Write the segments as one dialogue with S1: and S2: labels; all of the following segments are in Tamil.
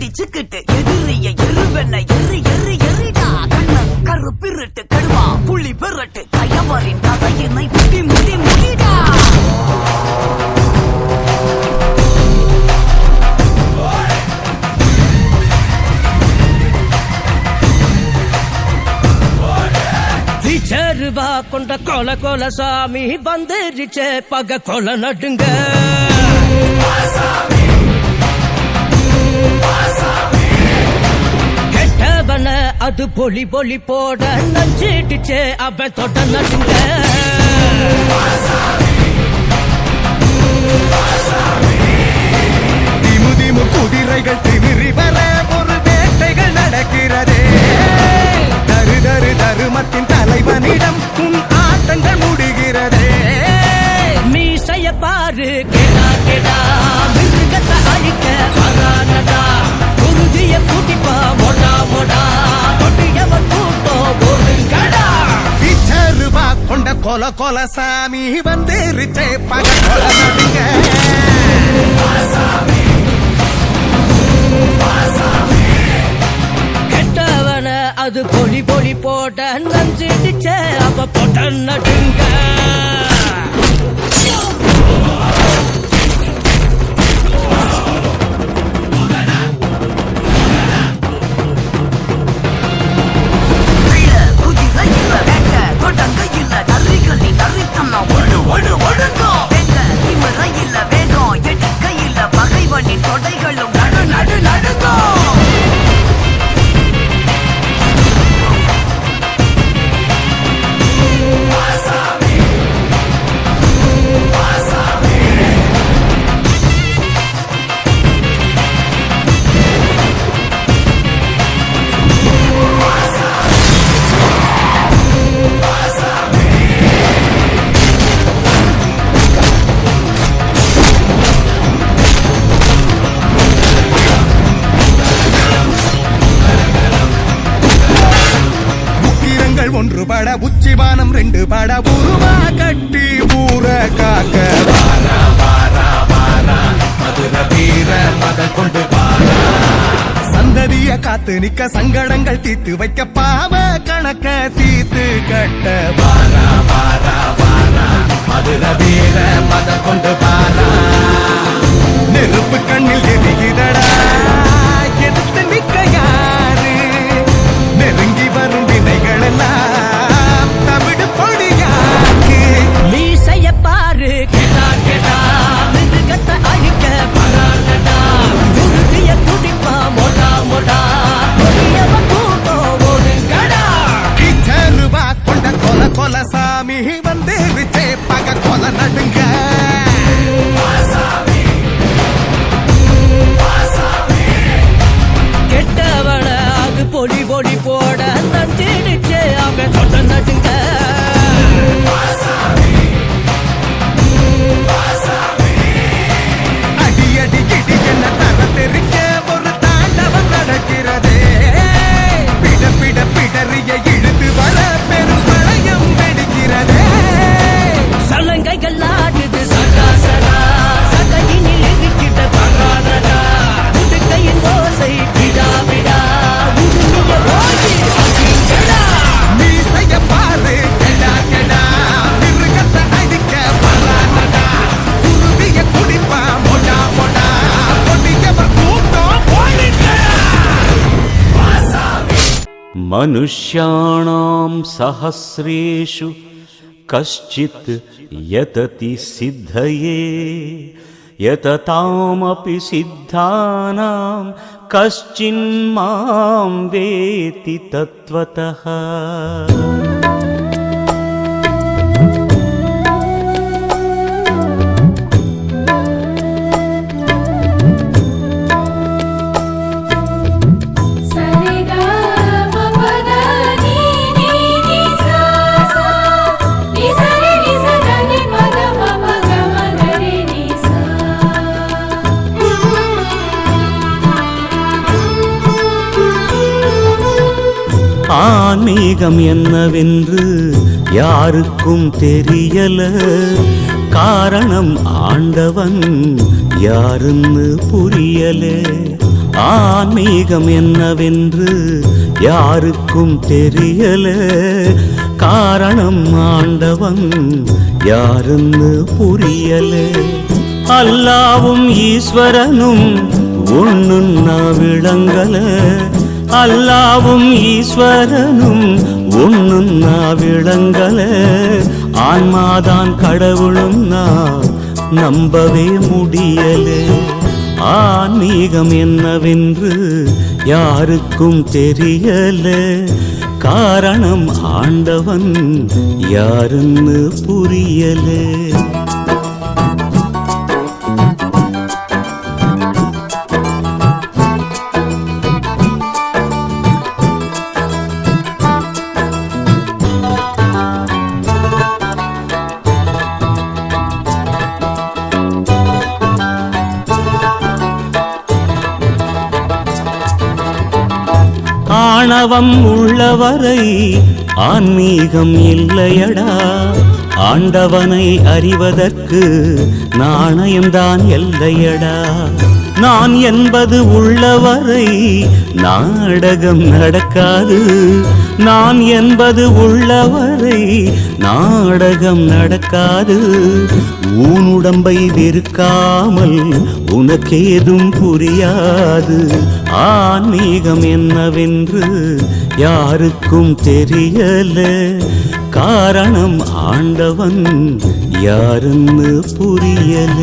S1: அடிச்சுக்கிட்டு எதிரிய எருவென்ன எரிடா கண்ண கருப்பிருட்டு கடுவா புள்ளி பெறட்டு கயவரின் கதையினை முடிடா.
S2: ரூபா கொண்ட கொல சாமி வந்துருச்சே பக கொல நடுங்க. கெட்டவன அது பொலி போட நஞ்சிடுச்சே அவன் தொட நடுங்க.
S3: திமுதிமு குதிரைகள் திமிரி வர ஒரு வேட்டைகள் நடக்கிறதே. தருமத்தின் தலைவனிடம் உன் ஆட்டங்கள் முடிகிறதே.
S2: மீசைய பாரு கேடா மிருகத்தை அழிக்க வரானடா. குருதிய கூட்டிப்பா மொடா தொட்டியவன் கூட்டம் ஓடுங்கடா.
S3: ரூபா கொண்ட கொல சாமி வந்துருச்சே பக கொல நடுங்க.
S2: அது பொலி போட நஞ்சிடுச்சே அவ போட்ட நடுங்க. பகைவனின் தொடைகளும் நடுங்கோ.
S3: ஒன்றுபட உச்சிவானம் ரெண்டு பட உருவா கட்டி ஊர காக்க. மதுர வீர மத கொண்டு சந்ததிய காத்து நிக்க சங்கடங்கள் தீர்த்து வைக்க பாவ கணக்க தீர்த்து கட்ட. மதுர வீர மத கொண்டு நெருப்பு கண்ணில் எரிகிறடா எடுத்து நிக்க யாரு. நெருங்கி வரும் வினைகள் எல்லாம் தமிழ் பொடியாக்கு.
S2: மீசைய பாரு கேடா மிருகத்தை அழிக்க வரானடா. குருதிய குடிப்பா மொடா தொட்டியவன் கூட்டம் ஓடுங்கடா.
S3: ரூபா கொண்ட கொல சாமி வந்துருச்சே பக கொல நடுங்க.
S2: கெட்டவன அது பொலி போட நஞ்சிடுச்சே அவன் தொட நடுங்க.
S3: அடி கிடி என்ன தர தெரிக்க ஒரு தாண்டவம் நடக்கிறதே. பிடறிய இழுத்து வர பெரும் பழையம் வெடிக்கிறதே.
S2: சலங்கைகள் ஆடுது சதா சகையினில் இருக்கிட்ட பகானடா. புதுக்கையின் ஓசை விடா உருமிய ஓடி அடிங்கடா.
S3: மீசைய பாரு கெடா மிருகத்தை அடிக்க வரானடா. குருவிய குடிப்பா மொடா கொடியவர் கூட்டம் போடுங்கடா.
S4: मनुष्याणां सहस्रेषु कश्चित् यतति सिद्धये यततामपि सिद्धानां कश्चिन्मां वेति तत्त्वतः. ஆன்மீகம் என்னவென்று யாருக்கும் தெரியல. காரணம் ஆண்டவன் யாருன்னு புரியல. ஆன்மீகம் என்னவென்று யாருக்கும் தெரியல. காரணம் ஆண்டவன் யாருன்னு புரியல. அல்லாவும் ஈஸ்வரனும் ஒண்ணுன்னா விளங்கல. அல்லாவும் ஈஸ்வரனும் ஒண்ணுன்னா விளங்கல. ஆன்மாதான் கடவுளுன்னா நம்பவே முடியல. ஆன்மீகம் என்னவென்று யாருக்கும் தெரியல. காரணம் ஆண்டவன் யாருன்னு புரியல. ஆணவம் உள்ளவரை ஆன்மீகம் இல்லையடா. ஆண்டவனை அறிவதற்கு நாணயம்தான் எல்லையடா. நான் என்பது உள்ளவரை நாடகம் நடக்காது. நான் என்பது உள்ளவரை நாடகம் நடக்காது. ஊனுடம்பை வெறுக்காமல் உனக்கேதும் புரியாது. ஆன்மீகம் என்னவென்று யாருக்கும் தெரியல. காரணம் ஆண்டவன் யாருன்னு புரியல.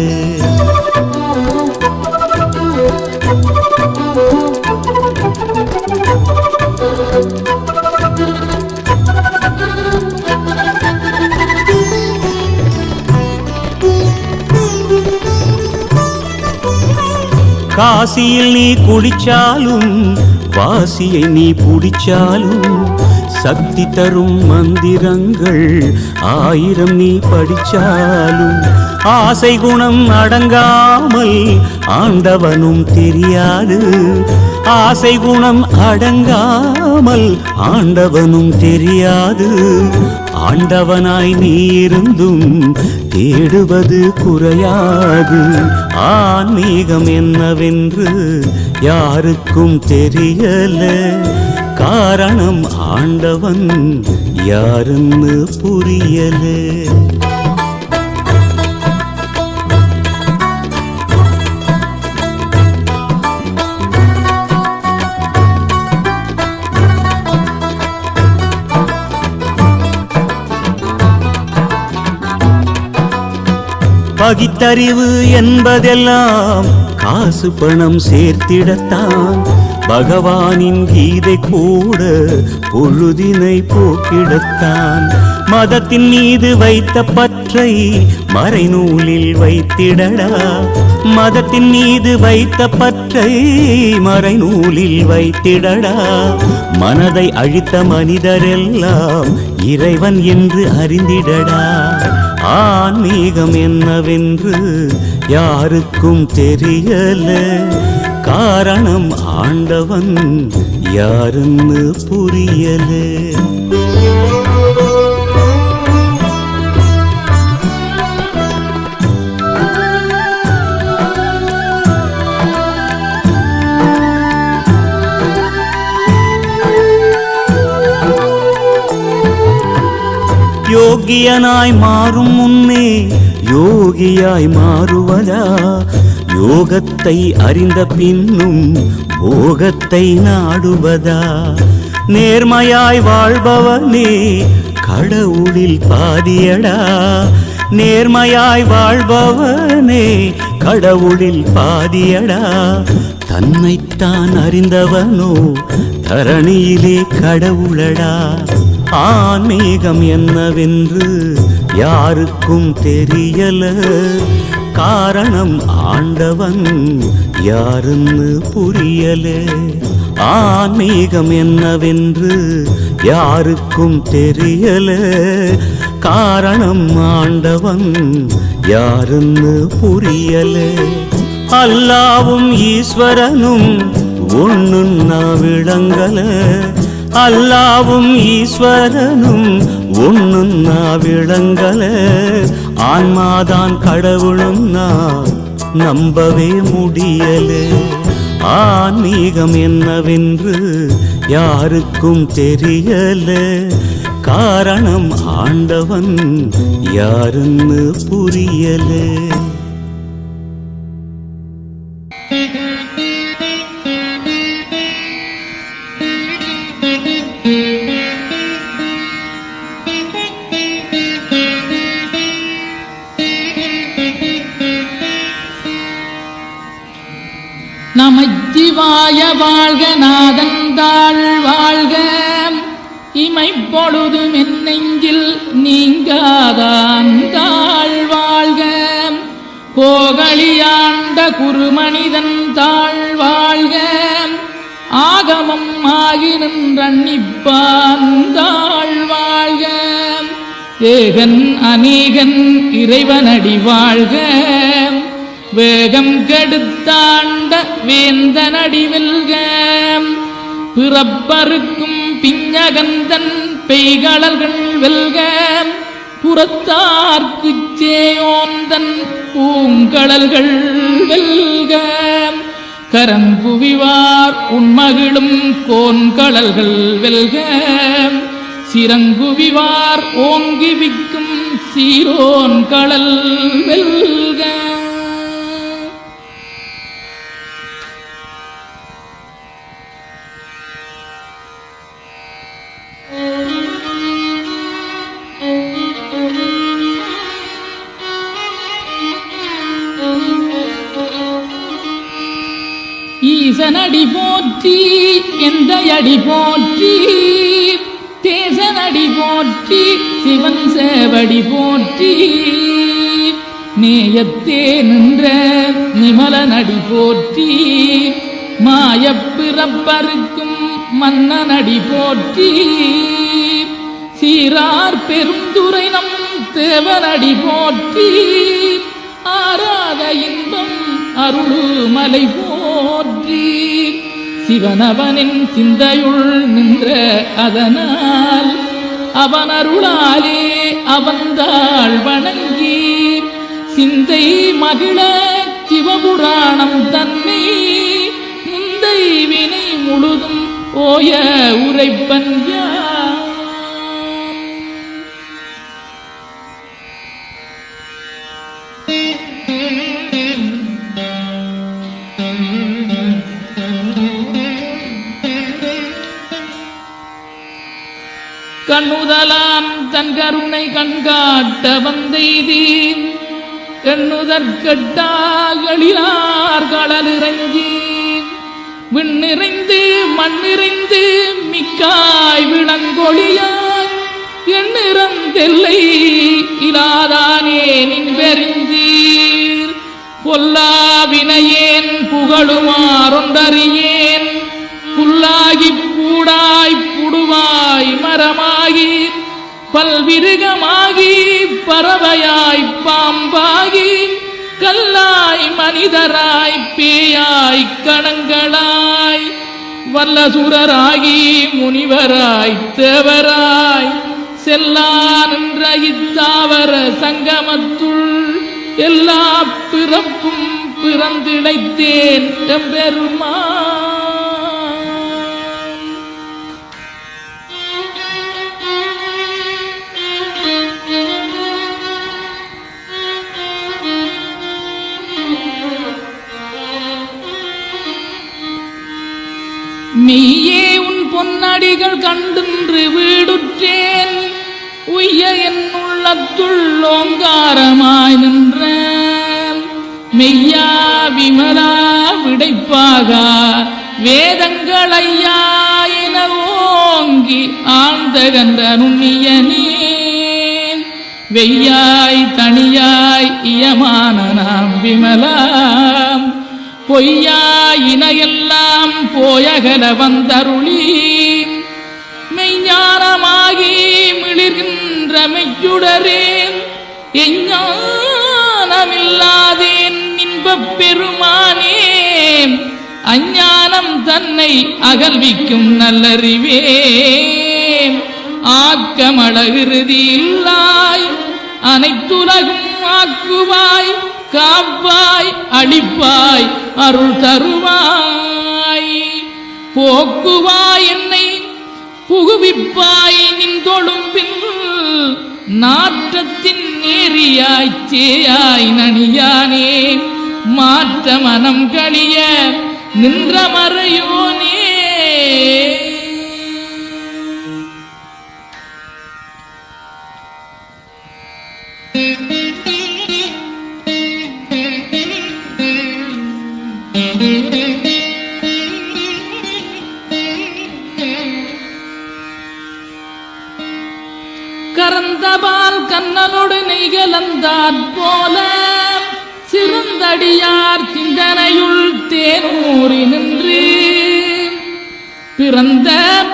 S4: காசியில் நீ குடிச்சாலும் வாசியை நீ புடிச்சாலும் சக்தி தரும் மந்திரங்கள் 1000 நீ படிச்சாலும் ஆசை குணம் அடங்காமல் ஆண்டவனும் தெரியாது. ஆசை குணம் அடங்காமல் ஆண்டவனும் தெரியாது. ஆண்டவனாய் நீ இருந்தும் தேடுவது குறையாது. ஆன்மீகம் என்னவென்று யாருக்கும் தெரியல. காரணம் ஆண்டவன் யாருன்னு புரியல. பகித்தறிவு என்பதெல்லாம் காசு பணம் சேர்த்திடத்தான். பகவானின் கீதை கூட பொழுதினை போக்கிடத்தான். மதத்தின் மீது வைத்த பற்றை மறைநூலில் வைத்திடடா. மதத்தின் மீது வைத்த பற்றை மறைநூலில் வைத்திடடா. மனதை அழித்த மனிதரெல்லாம் இறைவன் என்று அறிந்திடடா. ஆன்மீகம் என்னவென்று யாருக்கும் தெரியல. காரணம் ஆண்டவன் யாருன்னு புரியல. யோகியனாய் மாறும் முன்னே யோகியாய் மாறுவதா. யோகத்தை அறிந்த பின்னும் போகத்தை நாடுவதா. நேர்மையாய் வாழ்பவனே கடவுளில் பாதியடா. நேர்மையாய் வாழ்பவனே கடவுளில் பாதியடா. தன்னைத்தான் அறிந்தவனோ தரணியிலே கடவுளடா. ஆன்மீகம் என்னவென்று யாருக்கும் தெரியல. காரணம் ஆண்டவன் யாருன்னு புரியல. ஆன்மீகம் என்னவென்று யாருக்கும் தெரியல. காரணம் ஆண்டவன் யாருன்னு புரியல. அல்லாவும் ஈஸ்வரனும் ஒண்ணுன்னா விளங்கல. அல்லாவும் ஈஸ்வரனும் ஒண்ணுன்னா விளங்கல. ஆன்மாதான் கடவுளும் நம்பவே முடியல. ஆன்மீகம் என்னவென்று யாருக்கும் தெரியல, காரணம் ஆண்டவன் யாருன்னு புரியல.
S5: நமச்சிவாய வாழ்க, நாதந்தாள் வாழ்க, இமைப்பொழுதும் என் நெஞ்சில் நீங்காதாந்தாள் வாழ்க, கோகலியாண்ட குருமனிதன் தாழ் வாழ்க, ஆகமம் ஆகி நின்றன்னிப்பாந்தாள் வாழ்க, ஏகன் அநேகன் இறைவனடி வாழ்க, வேகம் கெடுத்தாண்ட வேந்தனடி வெல்க, பிறப்பருக்கும் பிஞகந்தன் பெய்களர்கள் வெல்க, புறத்தார்க்குச் சேயோந்தன் பூங்கடல்கள் வெல்க, கரங்குவிவார் உண்மகிழும் கோன்கடல்கள் வெல்க, சிறங்குவிவார் ஓங்கிவிக்கும் சீரோன் கடல் வெல்க. ஈசனடி போற்றி, எந்த அடி போற்றி, தேசனடி போற்றி, சிவன் சேவடி போற்றி, நேயத்தே நின்ற நிமலனடி போற்றி, மாயப்பிறப்பருக்கும் மன்னனடி போற்றி, சீரார் பெருந்துரை நம் தேவனடி போற்றி, ஆராத இன்பம் அருளுமலை போற்றி, சிவனவனின் சிந்தையுள் நின்ற அதனால் அவன் அருளாலே அவந்தாள் வணங்கி, சிந்தை மகிழ சிவபுராணம் தன்னை முந்தை வினை முழுதும் ஓய உரைப்பன் யான். கண்ணுதலாம் தன் கருணை கண்காட்ட வந்தெய்தீன், எண்ணுதற்கட்டாகளிலார் கடலிறங்கி, விண்ணிறைந்து மண்ணிறைந்து மிக்காய் விளங்கொழியாய், எண்ணிறந்தெல்லை இலாதானே நின்பெறிந்தீர், பொல்லாவினையேன் புகழுமாறொன்றறியேன், புல்லாகிப் பூடாய் புடுவாய் மரமாகி, பல்விருகமாகி பறவையாய் பாம்பாகி, கல்லாய் மனிதராய் பேயாய் கணங்களாய், வல்லசுரராகி முனிவராய் தேவராய், செல்லா நின்ற இத்தாவர சங்கமத்துள் எல்லா பிறப்பும் பிறந்திழைத்தேன் எம்பெருமான். மெய்யே உன் பொன்னடிகள் கண்டின்று வீடுற்றேன், உய்ய என் உள்ளத்துள் ஓங்காரமாய் நின்ற, மெய்யா விமலா விடைப்பாக வேதங்களையா என ஓங்கி ஆழ்ந்தகன்ற நுண்ணியனே, வெய்யாய் தனியாய் இயமான நாம் விமலாம், பொய்யாயினையெல்லாம் போயகல வந்தருளி, மெய்ஞானமாகி மிளிர்கின்ற மெய்ச்சுடரே, எஞ்ஞானமில்லாதேன் இன்பப் பெருமானே, அஞ்ஞானம் தன்னை அகல்விக்கும் நல்லறிவே, ஆக்கமழகிருதி இல்லாய் அனைத்துலகும் ஆக்குவாய், காப்பாய் அளிப்பாய் அருள் தருவாய். புரிவாய் போக்குவாய் என்னை புகுவிப்பாய் நின் தொழும்பில் நாற்றத்தின் நேரியாய் சேயாய் நனியானே மாற்ற மனம் கழிய நின்ற மறையோனே கரந்தபால் கண்ணனோடு நெய்கலந்தாற் போல சிறந்தடியார் சிந்தனையுள் தேனூறி நின்று பிறந்த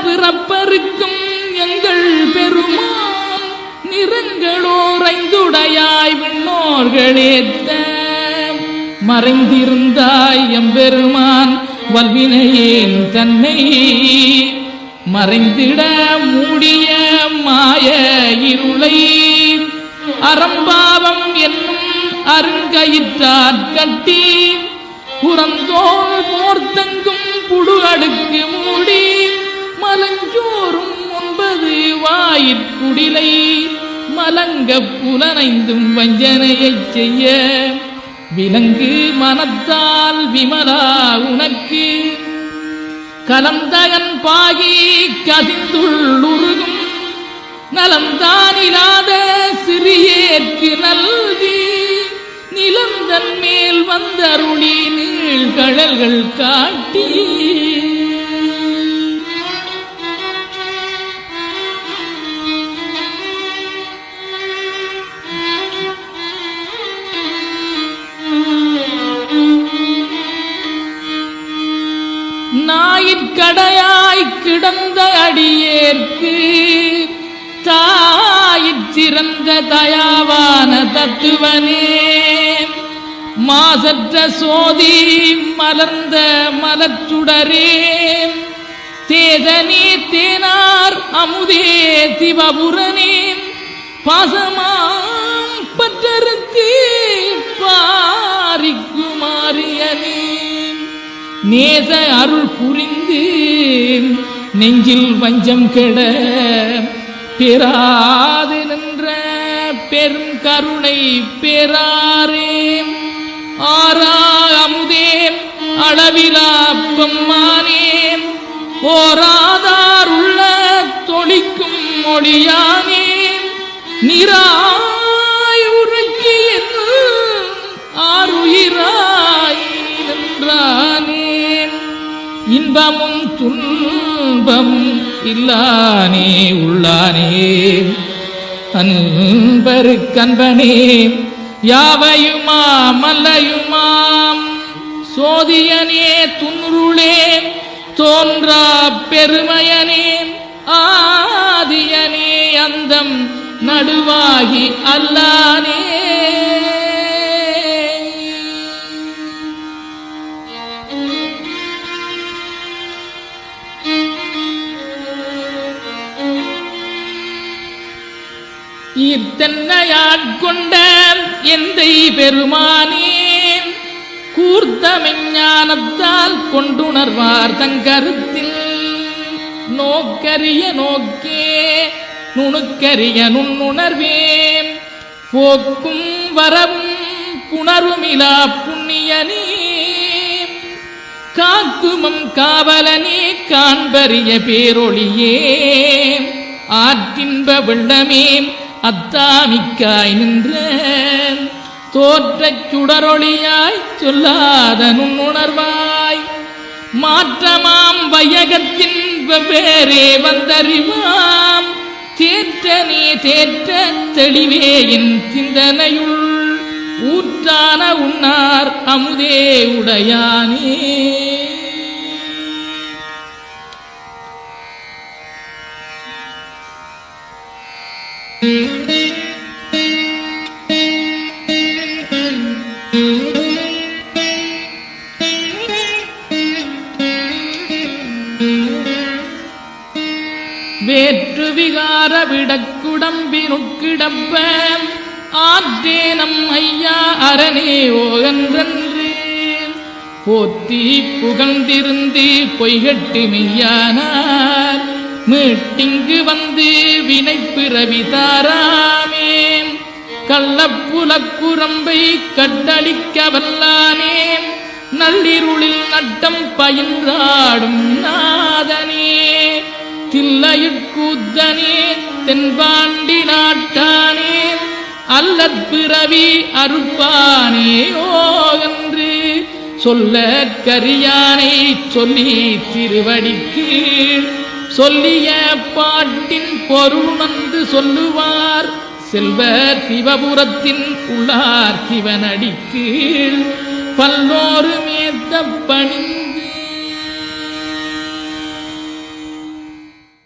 S5: பிறப்பருக்கும் எங்கள் பெருமான் நிறங்களோரைந்துடையாய் விண்ணோர்களேத்த மறைந்திருந்தாய் எம்பெருமான் வல்வினையேன் தன்னை மறைந்திட மூடிய மாய இருளை அறம்பாவம் என்னும் அருங்கயிற்றாற் கட்டி புறந்தோல் போர்த்தங்கும் புடு அடுக்கு மூடி மலஞ்சோறும் 9 வாயிற்குடிலை மலங்க புலனைந்தும் வஞ்சனையைச் செய்ய விலங்கு மனத்தால் விமலா உனக்கு கலந்தகன் பாகி கதிந்துள்ளுருகும் நலந்தானிலாத சிறியேற்கு நல்கி நிலந்தன் மேல் வந்தருளி நீழ்கழல்கள் காட்டி நாயிற்கடையாய் கிடந்த அடியேற்கு தாயிற் சிறந்த தயாவான தத்துவனே மாசற்ற சோதி மலர்ந்த மலச்சுடரே தேதனே தேனார் அமுதே சிவபுரனே பாசமாம் பற்றருக்கு பாரிக்குமாரியனே நேச அருள் புரிந்து நெஞ்சில் வஞ்சம் கெட பெறாது நின்ற பெரும் கருணை பெறாரே ஆரா அமுதே அளவிலா பெம்மானே ஓராதார் உள்ள தொழிக்கும் மொழியானே நிராய் உருக்கி ஆறுயிராய் நின்றானே இன்பமும் துன்பம் இல்லானே உள்ளானே அன்பருக்கன்பனே யாவையுமாம் அல்லையுமாம் சோதியனே துன்றுளே தோன்றா பெருமையனே ஆதியனே அந்தம் நடுவாகி அல்லானே ஈர்த்தன்னையாட்கொண்ட எந்தை பெருமானே கூர்த்தமெஞ்ஞானத்தால் கொண்டுணர்வார் தங்கருத்தில் நோக்கரிய நோக்கே நுணுக்கரிய நுண்ணுணர்வே போக்கும் வரவும் புணர்வுமிலா புண்ணியனே காக்குமம் காவலனே காண்பரிய பேரொளியே ஆற்றின்ப வெள்ளமே அத்தாமிக்காய் நின்ற தோற்றச் சுடரொளியாய் சொல்லாத நுண்ணுணர்வாய் மாற்றமாம் வையகத்தின் வெவ்வேறே வந்தறிவாம் தேற்றனே தேற்ற தெளிவே என் சிந்தனையுள் ஊற்றான உன்னார் அமுதே உடையானே வேற்று விகார விடக்குடம்பினுக்கிடப்ப ஆற்றேனம் ஐயா அரணே ஓகன்றன்று போற்றி புகழ்ந்திருந்து பொய்கட்டு மெய்யானார் மீட்டிங்கு வந்து வினைப்பிறவி தாராமேன் கள்ளப்புலக்குரம்பை கட்டளிக்க வல்லானேன் நள்ளிருளில் நட்டம் பயின்றாடும் நாதனே தில்லையுட்கூத்தனே தென்பாண்டி நாட்டானே அல்லற்பிறவி அறுப்பானே ஓகன்று சொல்ல கரியானை சொல்லி திருவடிக்கு சொல்லிய பாட்டின் பொருள் வந்து சொல்லுவார் செல்வர் சிவபுரத்தின் உள்ளார் சிவனடிக்கு பல்லோரு மேத்த பணிந்து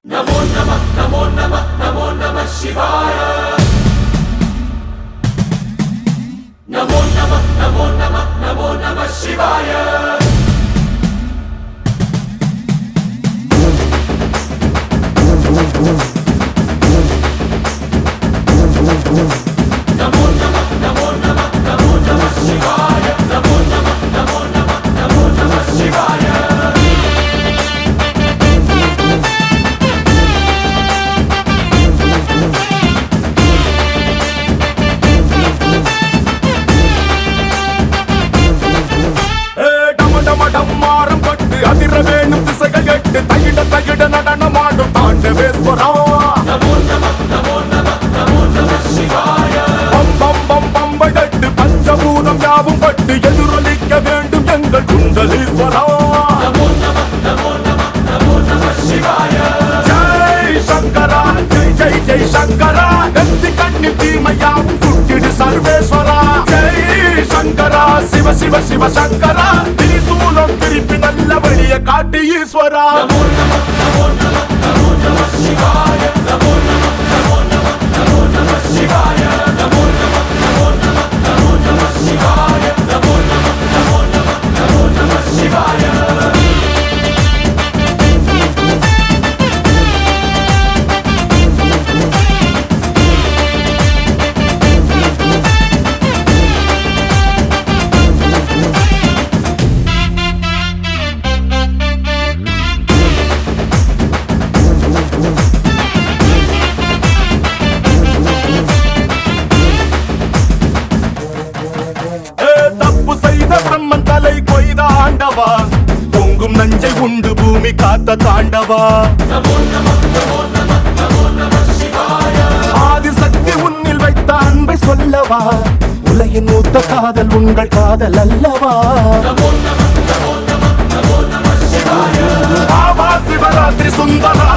S6: நமோ நம நமோ நம நமோ நம சிவாய நமோ நம நமோ நம நமோ நம சிவாய நமோ நம நமோ நம நமோ நம சிவாய நமோ நம நமோ நம நமோ நம சிவாய மாறம் பட்டு அதிர வேணும் திசைகள் எட்டு தகிட தகிட நடனமாடும் தாண்டவேஸ்வரா நமோ நம நமோ நம நமோ நம சிவாய பம் பம் பம் பம்பை தட்டு பஞ்சபூதம் யாவும் பட்டு எதிரொலிக்க வேண்டும் எங்கள் குண்டலீஸ்வரா நமோ நம நமோ நம நமோ நம சிவாய ஜெய் சங்கரா ஜெய் ஜெய் ஜெய் சங்கரா கத்தி கண்ணி தீமையாவும் சுட்டிடு சர்வேஸ்வரா ஜெய் சங்கரா சிவ சிவ சிவ சங்கரா திரிசூலம் திருப்பி நல்ல வழிய காட்டி ஈஸ்வரா நமோ நம நமோ நம நமோ நம சிவாய நமோ நம நமோ நம நமோ நம சிவாய நமோ நம நமோ நம நமோ நம சிவாய நமோ நம நமோ நம நமோ நம சிவாய பொங்கும் நஞ்சை உண்டு பூமி காத்த தாண்டவா ஆதிசக்தி உன்னில் வைத்த அன்பை சொல்லவா உலகின் மூத்த காதல் உங்கள் காதல் அல்லவா பாபா சிவராத்திரி சுந்தரா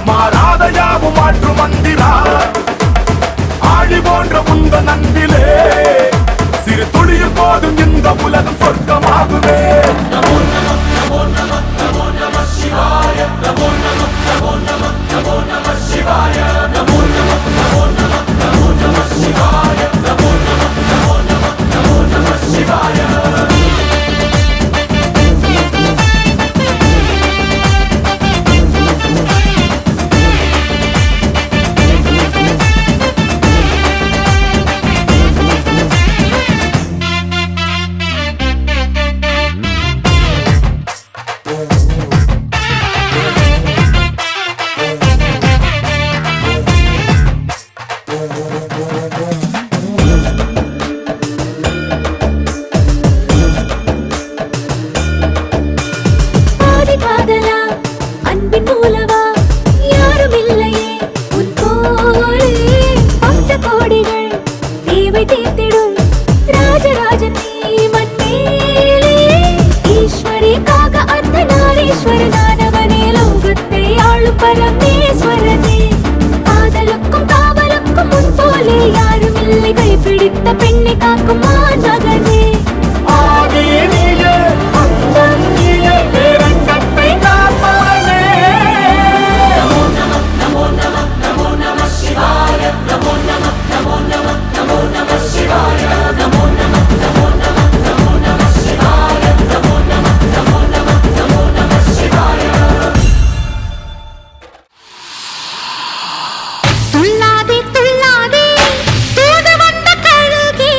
S6: மாறாத யாவும் மாற்று மந்திரா ஆழி போன்ற உந்த நன்பிலே சிறு துளியும் போதும் இந்த உலகம் சொர்க்கமாகுமே நமோ நம நமோ நம நமோ நம சிவாய நமோ நம நமோ நம நமோ நம சிவாய நமோ நம நமோ நம நமோ நம சிவாய நமோ நம நமோ நம நமோ நம சிவாய
S7: பரமேஸ்வரனே காதலுக்கும் காவலுக்கும் முன் போலே யாரும் இல்லை கைப்பிடித்த பெண்ணை காக்கும் மாநகனே ஆதியே நீயே அந்தம் நீயே பேரங்கத்தை காப்பானே நமோ நம நமோ நம நமோ நம சிவாய நமோ நம நமோ நம நமோ நம சிவாய நமோ நம நமோ நம நமோ நம சிவாய நமோ நம நமோ நம நமோ நம சிவாய துள்ளாதே துள்ளாதே தூது வந்த கழுகே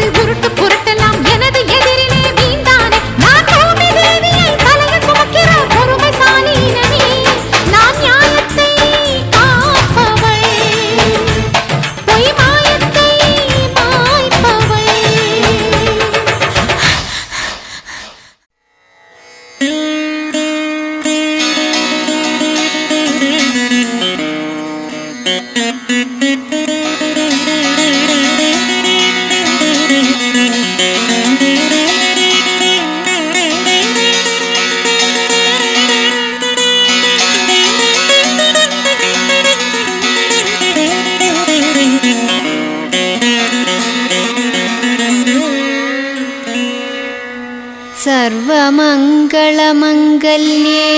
S7: அதில் உருட்டு புரட்டலாம் எனது எதிரிலே வீண்டானே நான் பூமி தேவியை தலையில் சுமக்கிற பொறுமைசாலினே நான் நியாயத்தை காப்பவள் பொய் மாயத்தை மாய்ப்பவள் सर्वमङ्गलमङ्गल्ये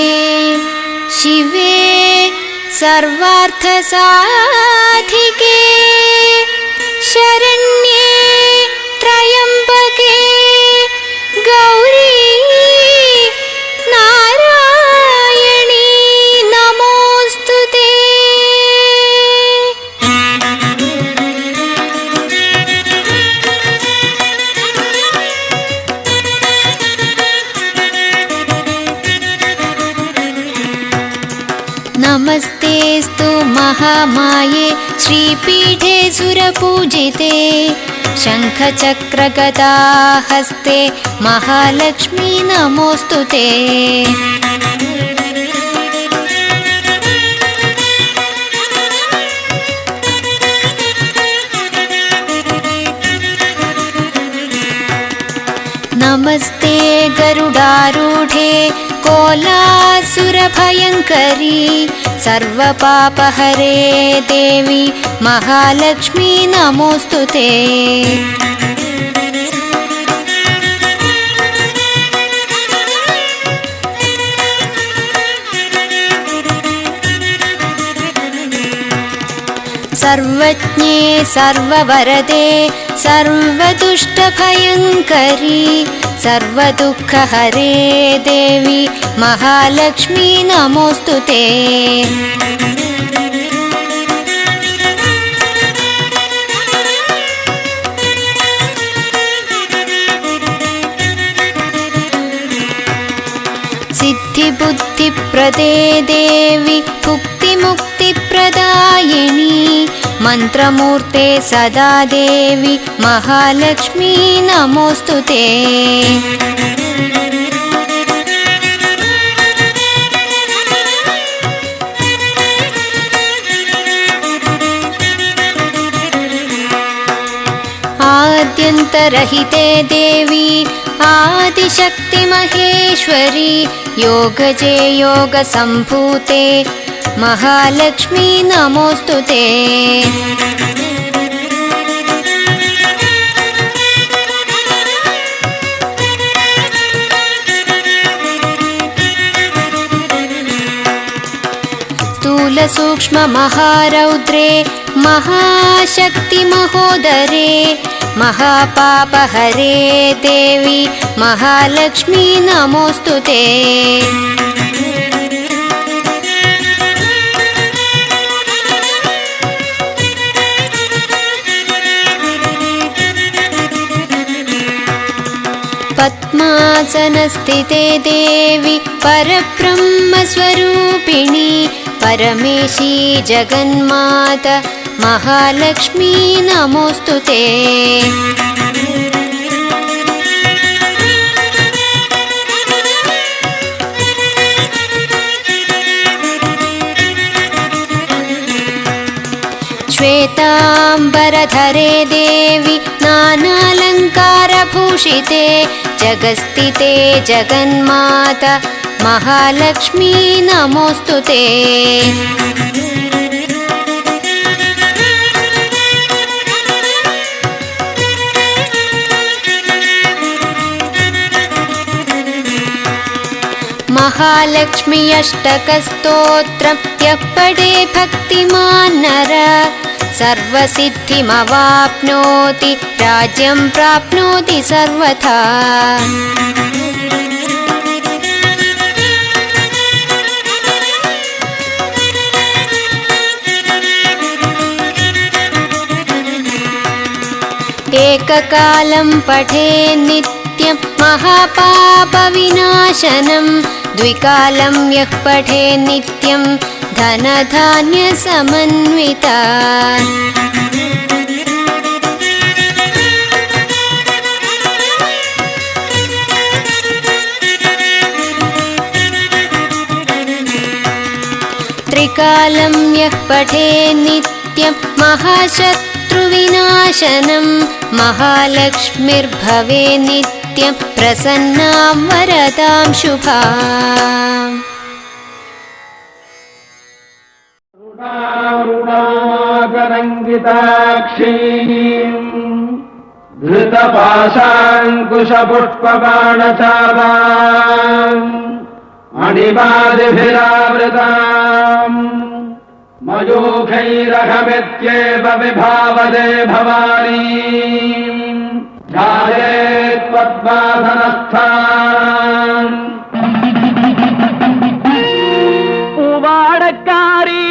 S7: शिवे सर्वार्थसाधिके शरण्ये त्र्यम्बके गौरी नारायणी नमोऽस्तुते। नमस्तेस्तु महामाये श्रीपीठे सुरपूजिते शङ्खचक्रगदाहस्ते महालक्ष्मी नमोऽस्तुते। नमस्ते गरुडारूढे कोलासुरभयङ्करी सर्वपापहरे देवी महालक्ष्मी नमोऽस्तुते। सर्वज्ञे सर्ववरदे सर्वदुष्टभयङ्करी सर्वदुःखहरे देवी महालक्ष्मी नमोऽस्तुते। सिद्धिबुद्धिप्रदे देवी मुक्तिमुक्तिप्रदायिनी मन्त्रमूर्ते सदा देवी महालक्ष्मी नमोऽस्तुते। आद्यन्तरहिते देवी आदिशक्ति महेश्वरी योगजे योगसम्भूते महालक्ष्मी नमोऽस्तुते। स्थूलसूक्ष्म महारौद्रे महाशक्ति महोदरे महापापहरे देवी महालक्ष्मी नमोऽस्तुते। पद्मासनस्थिते देवी परब्रह्मस्वरूपिणी परमेशी जगन्माता महालक्ष्मी नमोऽस्तुते। श्वेताम्बरधरे देवी नानालङ्कारभूषिते जगस्थिते जगन्माता महालक्ष्मी नमोऽस्तुते। महालक्ष्मी अष्टकस्तोत्रं यः पठे भक्तिमान् नरः सर्वसिद्धिमवाप्नोति राज्यं प्राप्नोति सर्वथा। एककालं पठे नित्यं महापापविनाशनं द्विकालं यः पठे नित्यं धनधान्यसमन्विता त्रिकालं यः पठे नित्यं महाशत्रुविनाशनं महालक्ष्मीर्भवे नित्यं प्रसन्नां वरदां शुभाम्
S8: धृतपाशाङ्कुशपुष्पबाणचापाम् मणिपादिभिरावृताम् मयूखैरहमित्येव विभावदे भवानी ध्यायेत्पद्मासनस्थान्
S2: பூவாடக்காரி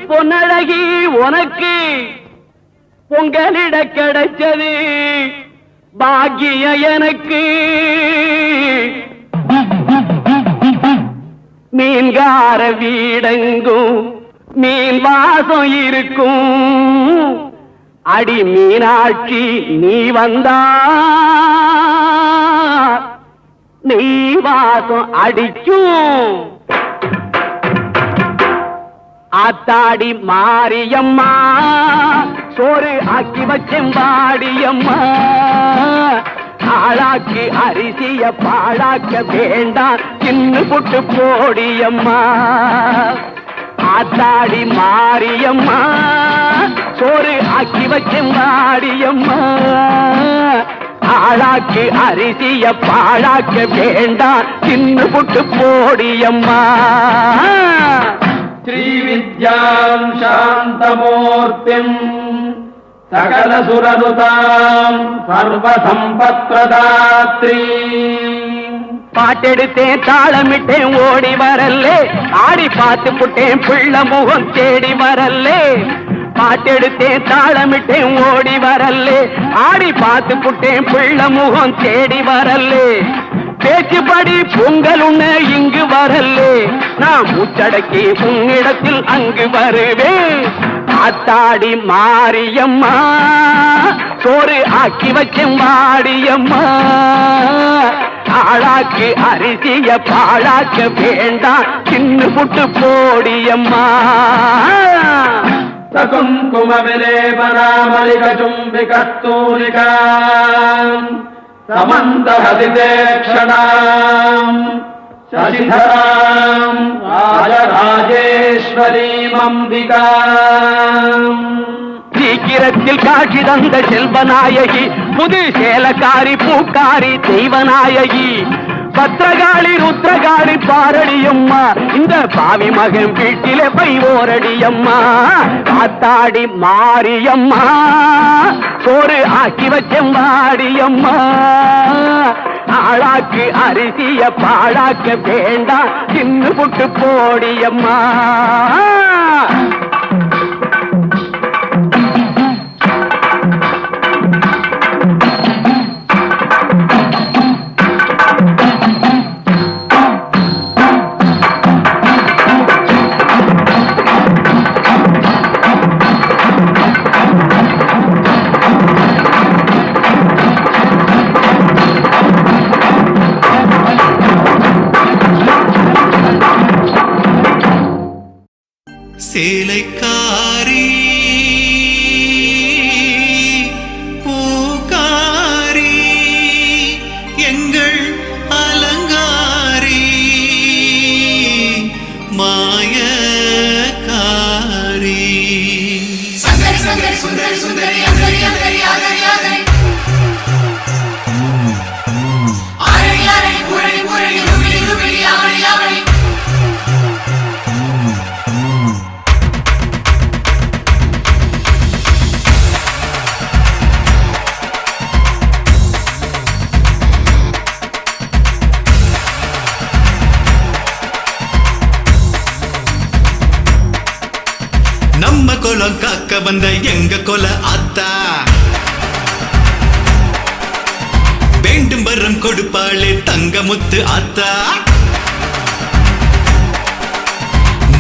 S2: பொன்னழகி உனக்கு பொங்கலிட கிடைச்சது பாக்கிய எனக்கு மீன்கார வீடெங்கும் மீன் வாசம் இருக்கும் அடி மீனாட்சி நீ வந்தா நீ வாசம் அடிக்கும் ஆத்தாடி மாரியம்மா சோறு ஆக்கி வச்சேன் வாடியம்மா ஆளாக்கு அரிசிய பாழாக்க வேண்டாம் சின்ன புட்டு போடியம்மா ஆத்தாடி மாரியம்மா சோறு ஆக்கி வச்சேன் வாடியம்மா ஆளாக்கு அரிசிய பாழாக்க வேண்டாம் சின்ன புட்டு போடியம்மா
S8: श्रीविद्यां शान्तमूर्तिम् सकलसुरनुतां सर्वसम्पत्प्रदात्री
S2: பாட்டெடுத்தேன் தாளமிட்டேன் ஓடி வரல்லே ஆடி பார்த்து புட்டேன் பிள்ளை முகம் தேடி வரல்லே பாட்டெடுத்தேன் தாளமிட்டேன் ஓடி வரல்லே ஆடி பார்த்து புட்டேன் பிள்ளை முகம் தேடி வரல்லே பேச்சுப்படி பொங்கல் உண்ண இங்கு வரல்லே நான் மூச்சடக்கி உன்னிடத்தில் அங்கு வருவேன் ஆத்தாடி மாரியம்மா சோறு ஆக்கி வச்சேன் வாடியம்மா ஆளாக்கு அரிசிய பாழாக்க வேண்டாம் சின்ன புட்டு போடியம்மா
S8: सकुङ्कुम विलेपनामलिकचुम्बिकस्तूलिका समन्तहसितेक्षणाम् शशिधराम् राजराजेश्वरीमम्बिकाम्
S2: சீக்கிரத்தில் காட்சி தந்த செல்வநாயகி புது சேலக்காரி பூக்காரி தெய்வநாயகி பத்திரகாளி ருத்ரகாளி பாரடியம்மா இந்த பாவி மகன் வீட்டிலே போய் ஓரடியம்மா காத்தாடி மாரியம்மா சோறு ஆக்கி வச்சேன் வாடியம்மா ஆளாக்கு அரிசிய பாழாக்க வேண்டாம் சின்ன புட்டு போடியம்மா
S3: சேலைக்காரி பூக்காரி எங்கள் அலங்காரி மாயக்காரி
S9: சங்கரி சங்கரி சுந்தரி சுந்தரி அங்கரி அங்கரி ஆகரி ஆகரி ஆரணி ஆரணி பூரணி பூரணி ருபிலி ருபிலி ஆவணி ஆவணி
S3: நம்ம குலம் காக்க வந்த எங்க கொல அத்தா
S4: வேண்டும் வரம் கொடுப்பாளே தங்கமுத்து ஆத்தா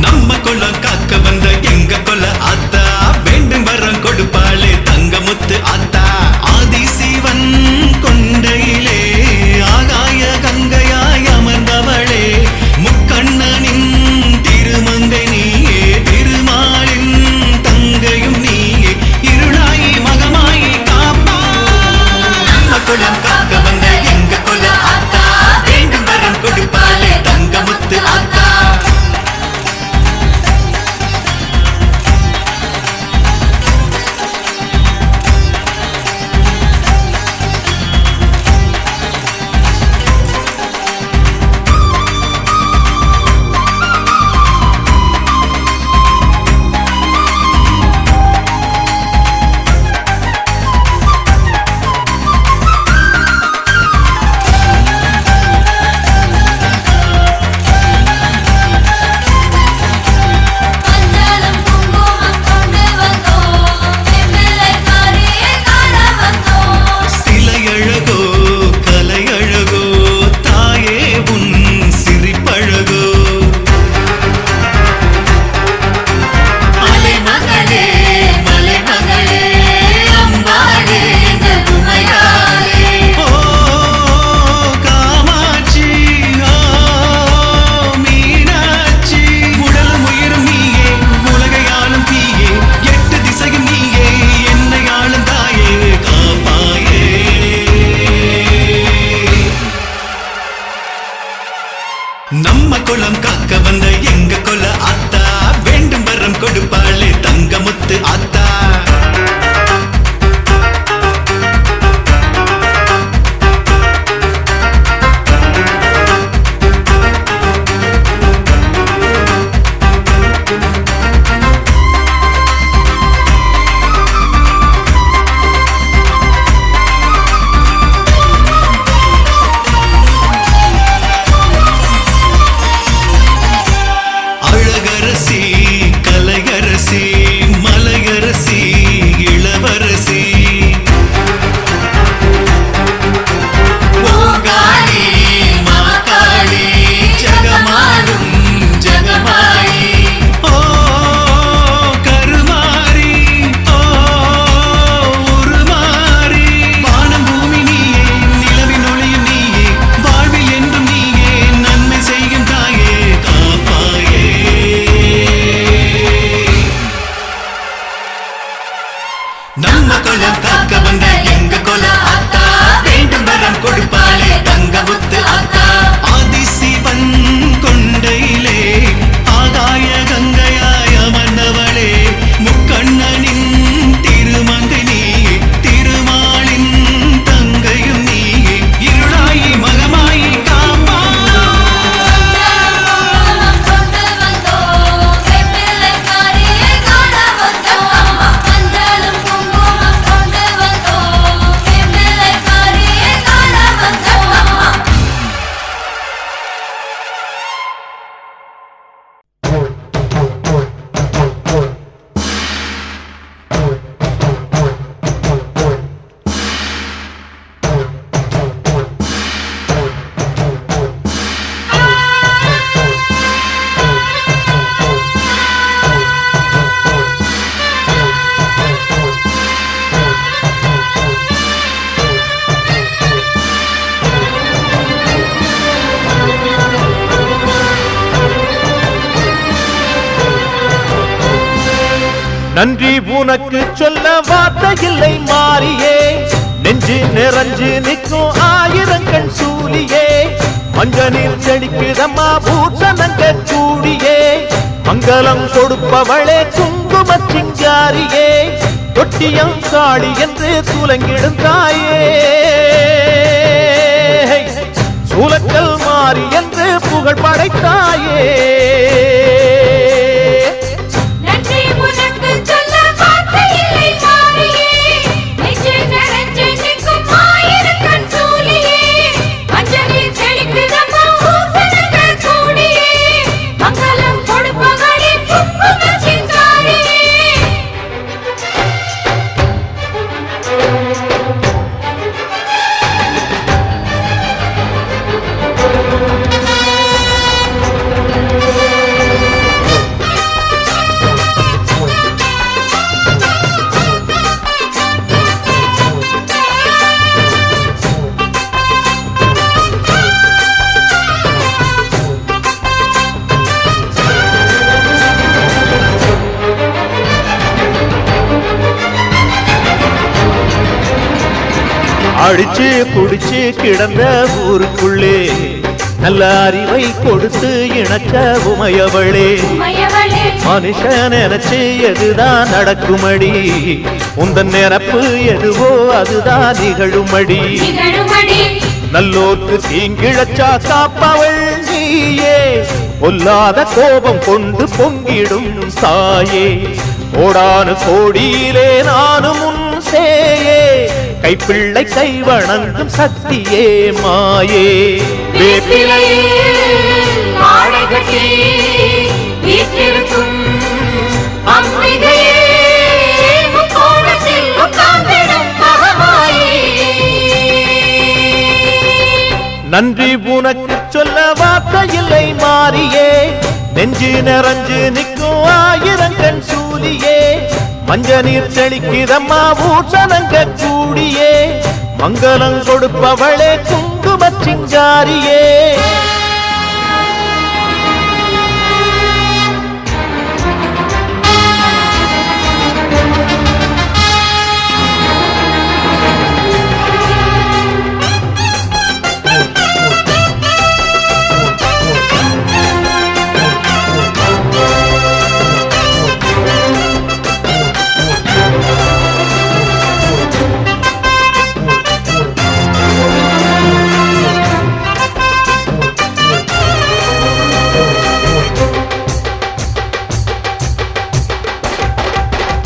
S4: நம்ம குலம் காக்க வந்த எங்க கொல ஆத்தா வேண்டும் வரம் கொடுப்பாளே தங்கமுத்து ஆத்தா ஆதி சிவன் கொண்டையிலே ஆகாய கங்கையாய் அமர்ந்தவளே முக்கண்ணனின் திருமங்கை நீயே திருமாலின் தங்கையும் நீயே இருளாயி மகமாயி காப்பா நம்ம குலம் காக்க வந்த எங்க கொல ஆத்தா வேண்டும் வரம் கொடுப்பாளே தங்கமுத்து ஆத்தா நம்ம குலம் காக்க வந்த எங்க கொல ஆத்தா வேண்டும் வரம் கொடுப்பாளே தங்கமுத்து ஆத்தா நம்ம குலம் காக்க வந்த எங்க கொல ஆத்தா வேண்டும் வரம் கொடுப்பாளே தங்கமுத்து ஆத்தா ஆதி சிவன் கொண்டையிலே ஆகாய கங்கையாய் அமர்ந்தவளே முக்கண்ணனின் திருமங்கை நீயே திருமாலின் தங்கையும் நீயே இருளாயி மகமாயி காப்பா
S10: நன்றி உனக்கு சொல்ல வார்த்தை இல்லை மாறியே நெஞ்சு நிறைஞ்சு நிற்கும் ஆயிரங்கள் சூலியே மஞ்சனில் செடிக்குதம்மா பூசணங்க கூடியே மங்களம் கொடுப்பவளே குங்கும சிங்காரியே தொட்டியம் காளி என்று துலங்கிடும் தாயே சூலக்கல் மாறி என்று புகழ் படைத்தாயே அடிச்சு குடிச்சு கிடந்த ஊருக்குள்ளே நல்ல அறிவை கொடுத்து இணக்க உமையவளே மனுஷன் நினைச்சு எதுதான் நடக்குமடி உந்தன் நிரப்பு எதுவோ அதுதான் நிகழுமடி நல்லோர்க்கு தீங்கிழச்சா காப்பவள் நீயே பொல்லாத கோபம் கொண்டு பொங்கிடும் தாயே கோடானு கோடியிலே நானும் உன் சேயே கைப்பிள்ளை கை வணங்கும் சக்தியே மாயே வேப்பிலையே நன்றி உனக்கு சொல்ல வார்த்தை இல்லை மாறியே நெஞ்சு நிறைஞ்சு நிற்கும் ஆயிரங்கண் சூலியே மஞ்ச நீர் தெளிக்கிறம்மா ஊசனங்க கூடியே மங்களம் கொடுப்பவளே குங்கும சிங்காரியே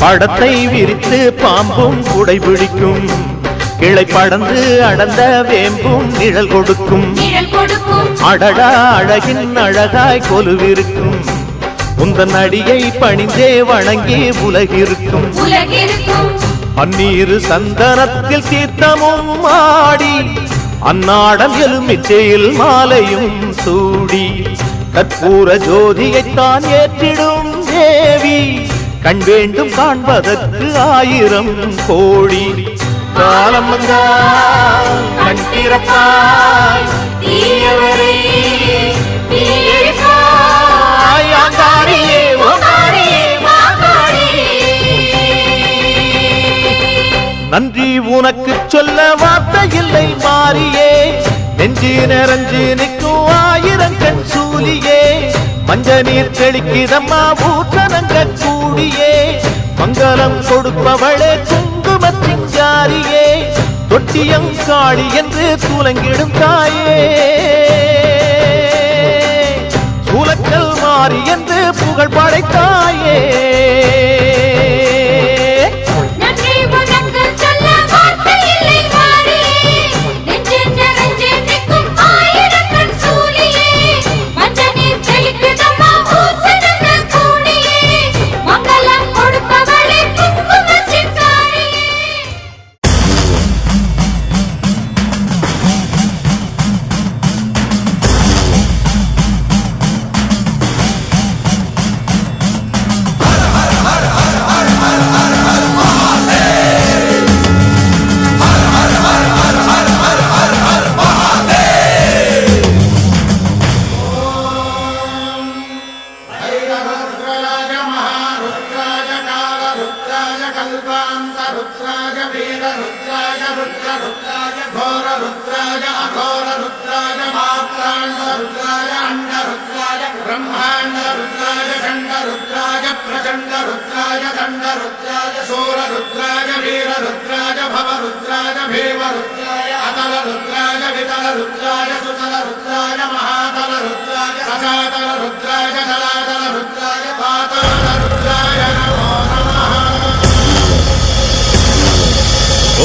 S10: படத்தை விரித்து பாம்பும் குடை பிடிக்கும் கிளை படந்து அடர்ந்த வேம்பும் நிழல் கொடுக்கும் அடடா அழகின் அழகாய் கொலுவிருக்கும் உந்தன் அடியை பணிந்தே வணங்கி உலகிருக்கும் பன்னீரு சந்தனத்தில் தீர்த்தமும் ஆடி அந்நாடம் எலுமிச்சையில் மாலையும் சூடி கற்பூர ஜோதியைத்தான் ஏற்றிடும் தேவி கண் வேண்டும் காண்பதற்கு ஆயிரம் கோடி காலம் வந்தால் கண் திறப்பாய் தீயவரே நன்றி உனக்கு சொல்ல வார்த்தை இல்லை மாறியே நெஞ்சு நிறைஞ்சு நிற்கும் ஆயிரங்கண் சூலியே மஞ்ச நீர் தெளிக்கிறம்மா ஊற்றனங்க கூடியே மங்களம் கொடுப்பவளே குங்கும சிங்காரியே தொட்டியம் காளி என்று சூலங்கிடும் தாயே சூலக்கல் மாறி என்று புகழ் படைத்தாயே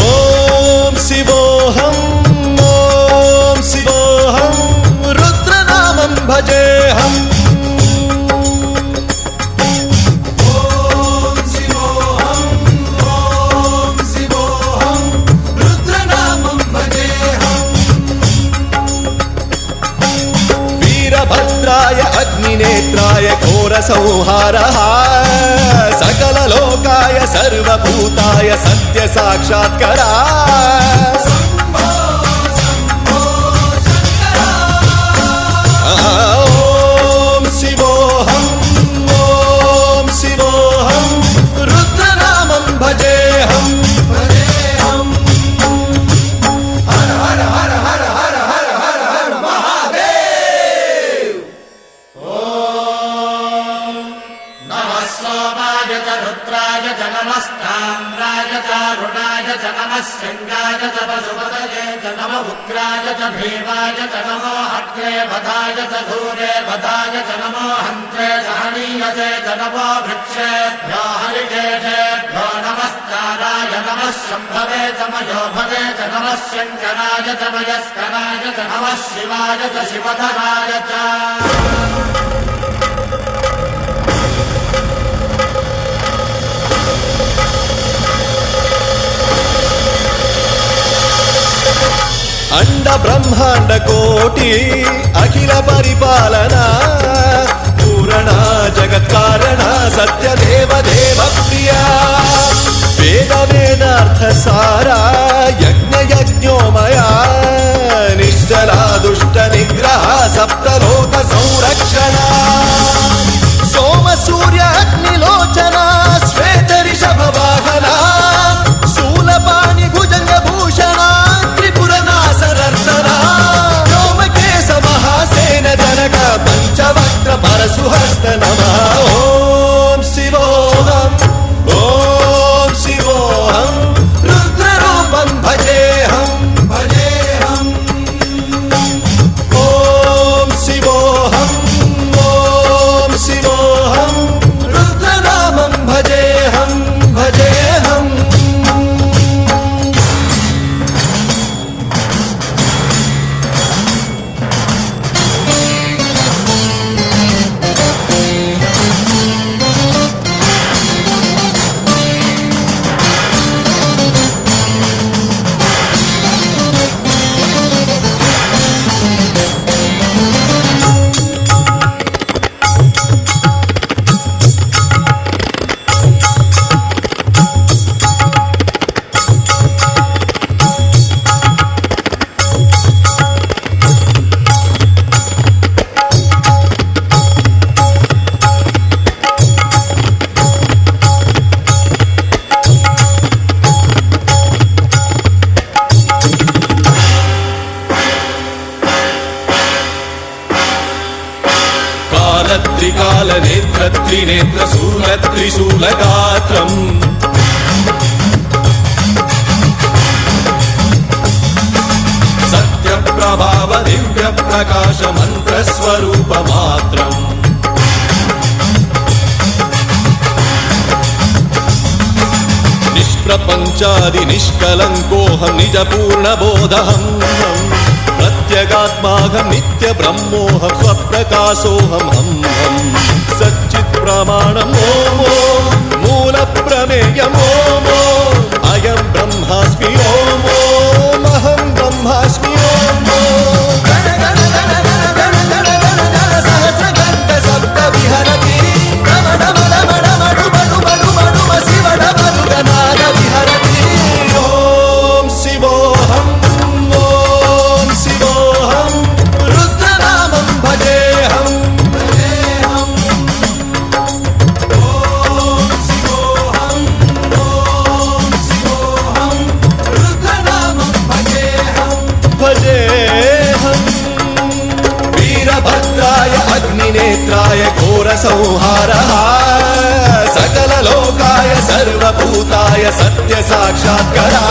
S11: ओम शिवोहम रुद्रनामं भजेहम् अग्निनेत्राय घोरसंहारः सकललोकाय सर्वभूताय सत्य साक्षात्करा ओम शिवोहम रुद्रनामं भजेहम्
S9: शिवाय च भीमाय च नमो अग्रे वधाय च धूरे वधाय च नमो हन्त्रे सहनीयसे च नमो वृक्षेभ्यो हरिकेशेभ्यो नमस्काराय नमः शम्भवे च मयो भवे च नमः शङ्कराय च मयस्कराय च नमः शिवाय च शिवधराय च
S11: अंड ब्रह्मांड कोटि अखिल परिपालना पूरणा जगत् कारणा सत्य देव देव प्रिया वेद वेदार्थ सारा यज्ञ यज्ञोमया निश्चला दुष्ट निग्रह सप्तलोक संरक्षणा सोम सूर्य अग्निलोचना श्वेत ऋषभ वाहना शूलपाणि भुजंग भूषणा व्योमकेश महासेन जनक पंचवक्त्र परशुहस्त नमः ओम शिवोऽहम् ओम शिवोऽहम् रुद्ररूपं भजेऽहम् भजेऽहम् ओम शिवोऽहम् रुद्रनामं भजेऽहम् भजेऽहम् त्रिकाल नेत्र त्रिनेत्र शूल त्रिशूलगात्रम् सत्य प्रभाव दिव्य प्रकाश मंत्र स्वरूप मात्रम् निष्प्रपंचादि निष्कलंकोऽहं निज पूर्ण बोधहम् प्रत्यगात्माहं नित्य ब्रह्मोऽहं स्वप्रकाशोऽहं हम् हम् सच्चित् प्रमाणम् ओम मूल प्रमेयम् ओम अयं ब्रह्मास्मि ओम अहं ब्रह्मास्मि ओम गण गण गण गण गण गण गण गण सहस्रघण्ट शब्द विहरति डम डम डम डम डुम डुम डुम डुम शिव डम डुगनाद विहरति ओम शिवोऽहम् रुद्रनामं भजेऽहम् भजेऽहम् ओम शिवोऽहम् रुद्रनामं भजेऽहम् भजेऽहम् वीरभद्राय अग्निनेत्राय घोरसंहारः सकललोकाय सर्वभूताय सत्य साक्षात्कारः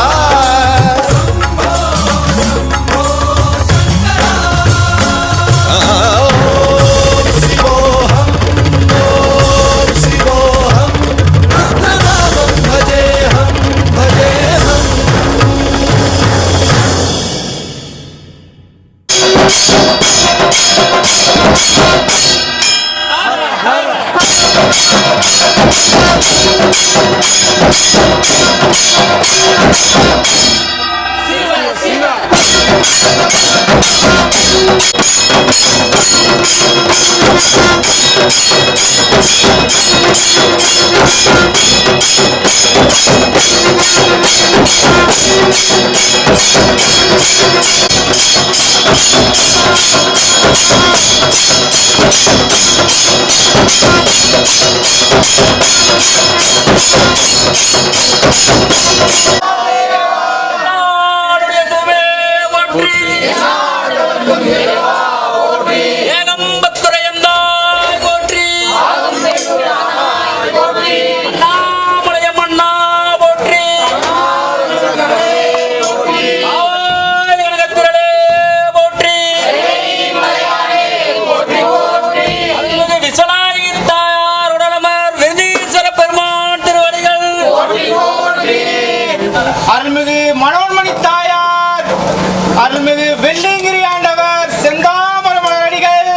S12: அருள்மிகு வெள்ளிங்கிரி ஆண்டவர் செந்தாமரை அடிகள்